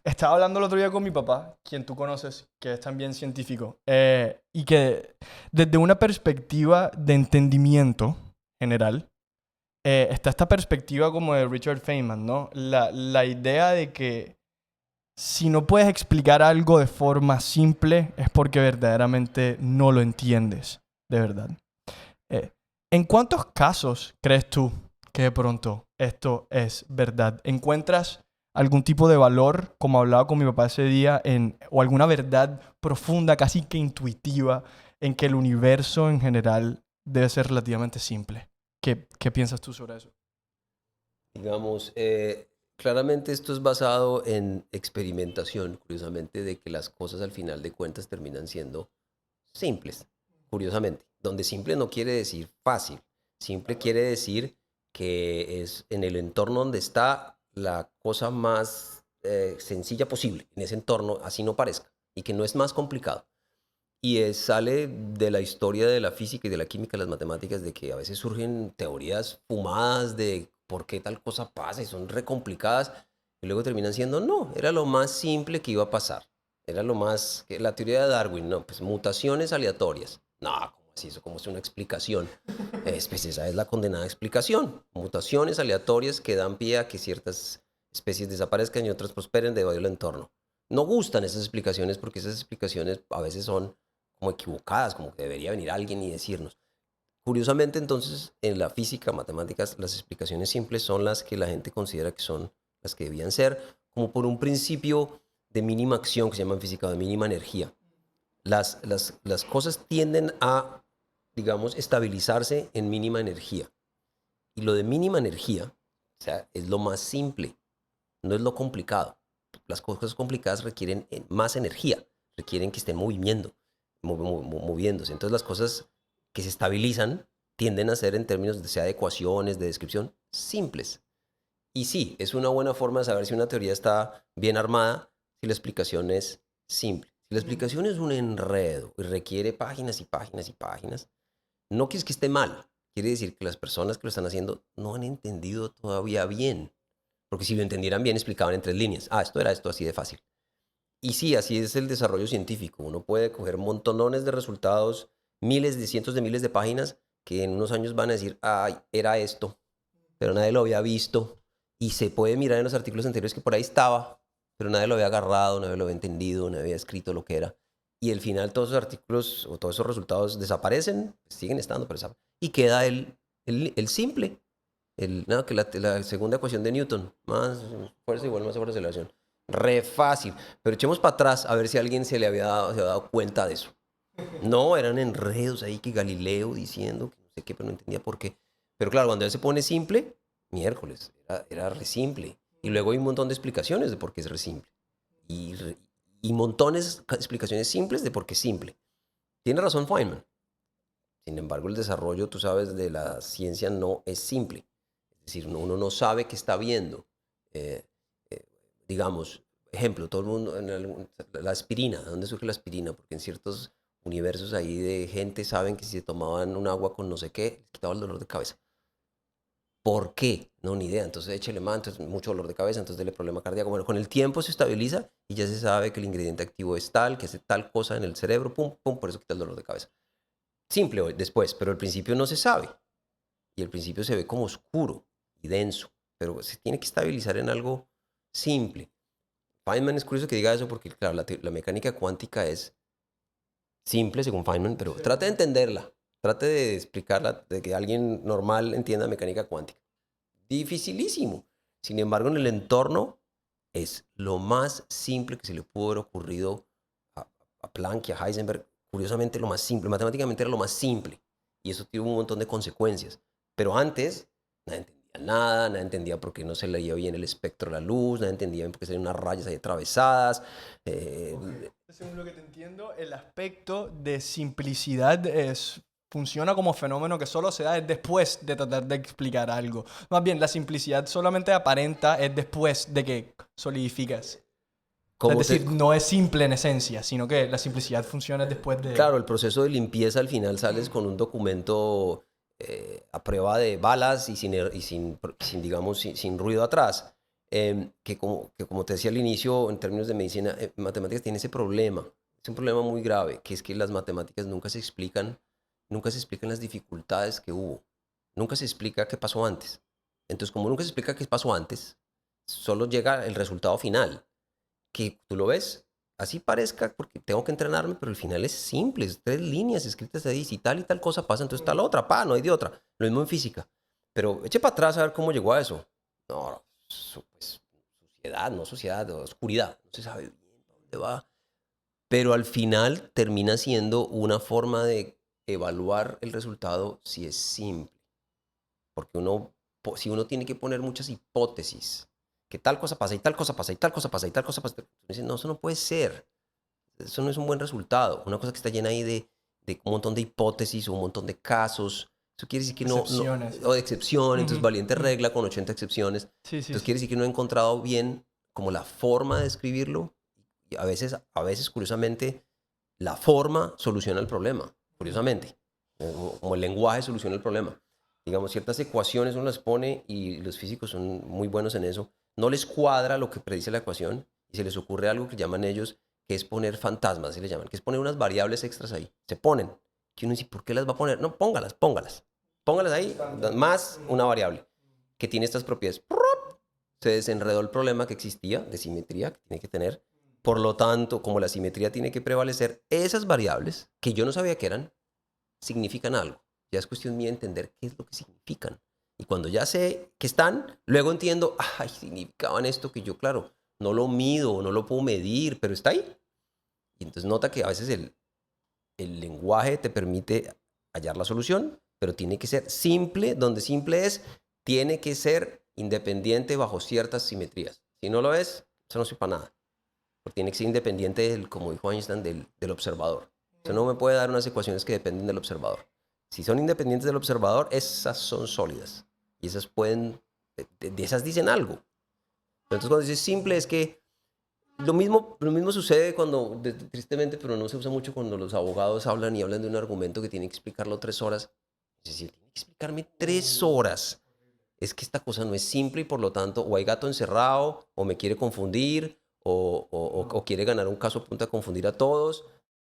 Estaba hablando el otro día con mi papá, quien tú conoces, que es también científico, y que desde una perspectiva de entendimiento general, está esta perspectiva como de Richard Feynman, ¿no? La idea de que si no puedes explicar algo de forma simple es porque verdaderamente no lo entiendes, de verdad. Eh, ¿En cuántos casos crees tú que de pronto esto es verdad? ¿Encuentras algún tipo de valor, como hablaba con mi papá ese día, o alguna verdad profunda, casi que intuitiva, en que el universo en general debe ser relativamente simple? ¿Qué piensas tú sobre eso? Digamos, claramente esto es basado en experimentación, curiosamente, de que las cosas al final de cuentas terminan siendo simples, curiosamente. Donde simple no quiere decir fácil, simple quiere decir que es en el entorno donde está la cosa más sencilla posible, en ese entorno, así no parezca, y que no es más complicado. Sale de la historia de la física y de la química, las matemáticas, de que a veces surgen teorías fumadas de por qué tal cosa pasa y son re complicadas y luego terminan siendo, no, era lo más simple que iba a pasar. Era lo más, la teoría de Darwin, no, pues mutaciones aleatorias. No, ¿cómo así? Eso como es una explicación. Pues esa es la condenada explicación. Mutaciones aleatorias que dan pie a que ciertas especies desaparezcan y otras prosperen debido al entorno. No gustan esas explicaciones porque esas explicaciones a veces son como equivocadas, como que debería venir alguien y decirnos. Curiosamente, entonces, en la física, matemáticas, las explicaciones simples son las que la gente considera que son las que debían ser, como por un principio de mínima acción que se llama en física, de mínima energía. Las cosas tienden a, digamos, estabilizarse en mínima energía. Y lo de mínima energía, o sea, es lo más simple, no es lo complicado. Las cosas complicadas requieren más energía, requieren que estén moviéndose. Entonces las cosas que se estabilizan tienden a ser en términos sea de ecuaciones, de descripción, simples. Y sí, es una buena forma de saber si una teoría está bien armada, si la explicación es simple. Si la explicación es un enredo y requiere páginas y páginas y páginas, no que es que esté mal, quiere decir que las personas que lo están haciendo no han entendido todavía bien. Porque si lo entendieran bien, explicaban en 3 líneas. Ah, esto era esto así de fácil. Y sí, así es el desarrollo científico. Uno puede coger montones de resultados, miles de cientos de miles de páginas que en unos años van a decir, ay, era esto, pero nadie lo había visto. Y se puede mirar en los artículos anteriores que por ahí estaba, pero nadie lo había agarrado, nadie lo había entendido, nadie había escrito lo que era. Y al final todos esos artículos o todos esos resultados desaparecen, siguen estando, pero y queda el simple, no, que la segunda ecuación de Newton, más fuerza igual más fuerza aceleración. Re fácil. Pero echemos para atrás a ver si alguien se había dado cuenta de eso. No, eran enredos ahí que Galileo diciendo que no sé qué, pero no entendía por qué. Pero claro, cuando él se pone simple, miércoles, era re simple. Y luego hay un montón de explicaciones de por qué es re simple. Y, y montones de explicaciones simples de por qué es simple. Tiene razón Feynman. Sin embargo, el desarrollo, tú sabes, de la ciencia no es simple. Es decir, uno no sabe qué está viendo. Eh, eh, digamos, ejemplo, todo el mundo, la aspirina, ¿de dónde surge la aspirina? Porque en ciertos universos ahí de gente saben que si se tomaban un agua con no sé qué, les quitaba el dolor de cabeza. ¿Por qué? No, ni idea. Entonces échele más, entonces mucho dolor de cabeza, entonces dele problema cardíaco. Bueno, con el tiempo se estabiliza y ya se sabe que el ingrediente activo es tal, que hace tal cosa en el cerebro, pum, pum, por eso quita el dolor de cabeza. Simple después, pero al principio no se sabe. Y el principio se ve como oscuro y denso, pero se tiene que estabilizar en algo simple. Feynman es curioso que diga eso porque, claro, la mecánica cuántica es simple según Feynman, pero Sí. trate de entenderla, trate de explicarla, de que alguien normal entienda mecánica cuántica. Dificilísimo. Sin embargo, en el entorno es lo más simple que se le pudo haber ocurrido a, a Planck y a Heisenberg. Curiosamente, lo más simple. Matemáticamente era lo más simple. Y eso tiene un montón de consecuencias. Pero antes, nadie entendía nada, nadie entendía por qué no se leía bien el espectro de la luz, nadie entendía bien por qué salían unas rayas ahí atravesadas. Ok. Según lo que te entiendo, el aspecto de simplicidad funciona como fenómeno que solo se da después de tratar de explicar algo. Más bien, la simplicidad solamente aparenta es después de que solidificas. Es Como te, decir, no es simple en esencia, sino que la simplicidad funciona después de... claro, el proceso de limpieza al final sales con un documento a prueba de balas y sin, digamos, sin ruido atrás. que como te decía al inicio, en términos de medicina, matemáticas tiene ese problema. Es un problema muy grave, que es que las matemáticas nunca se explican las dificultades que hubo. Nunca se explica qué pasó antes. Entonces, como nunca se explica qué pasó antes, solo llega el resultado final, que tú lo ves, así parezca, porque tengo que entrenarme, pero el final es simple, es 3 líneas escritas ahí, si tal y tal cosa pasa, entonces tal otra, no hay de otra. Lo mismo en física. Pero eche para atrás a ver cómo llegó a eso. No, pues, sociedad, oscuridad, no se sabe bien dónde va. Pero al final termina siendo una forma de evaluar el resultado si es simple. Porque si uno tiene que poner muchas hipótesis, que tal cosa pasa y tal cosa pasa y tal cosa pasa y tal cosa pasa, dice, no, eso no puede ser. Eso no es un buen resultado. Una cosa que está llena ahí de un montón de hipótesis o un montón de casos. Eso quiere decir que Excepciones. o de excepción, entonces valiente Ujú. regla con 80 excepciones. Sí, sí, Entonces sí. quiere decir que no he encontrado bien como la forma de escribirlo. Y a veces, curiosamente, la forma soluciona el problema, curiosamente. Como el lenguaje soluciona el problema. Digamos, ciertas ecuaciones uno las pone y los físicos son muy buenos en eso. No les cuadra lo que predice la ecuación y se les ocurre algo que llaman ellos, que es poner fantasmas, se les llaman, que es poner unas variables extras ahí. Se ponen. Que uno dice, ¿por qué las va a poner? No, póngalas, póngalas. Póngalas ahí, más una variable que tiene estas propiedades. Se desenredó el problema que existía de simetría que tiene que tener. Por lo tanto, como la simetría tiene que prevalecer, esas variables, que yo no sabía que eran, significan algo. Ya es cuestión mía entender qué es lo que significan. Y cuando ya sé que están, luego entiendo, ay, significaban esto que yo, claro, no lo mido, no lo puedo medir, pero está ahí. Y entonces nota que a veces el lenguaje te permite hallar la solución, pero tiene que ser simple, donde simple es, tiene que ser independiente bajo ciertas simetrías. Si no lo es, eso no sirve para nada. Porque tiene que ser independiente, como dijo Einstein, del observador. Eso no me puede dar unas ecuaciones que dependen del observador. Si son independientes del observador, esas son sólidas. Y esas pueden, de esas dicen algo. Pero entonces cuando dices simple es que lo mismo sucede cuando, tristemente, pero no se usa mucho cuando los abogados hablan y hablan de un argumento que tienen que explicarlo 3 horas. Es decir, tiene que explicarme 3 horas. Es que esta cosa no es simple y por lo tanto o hay gato encerrado o me quiere confundir o quiere ganar un caso a punta de confundir a todos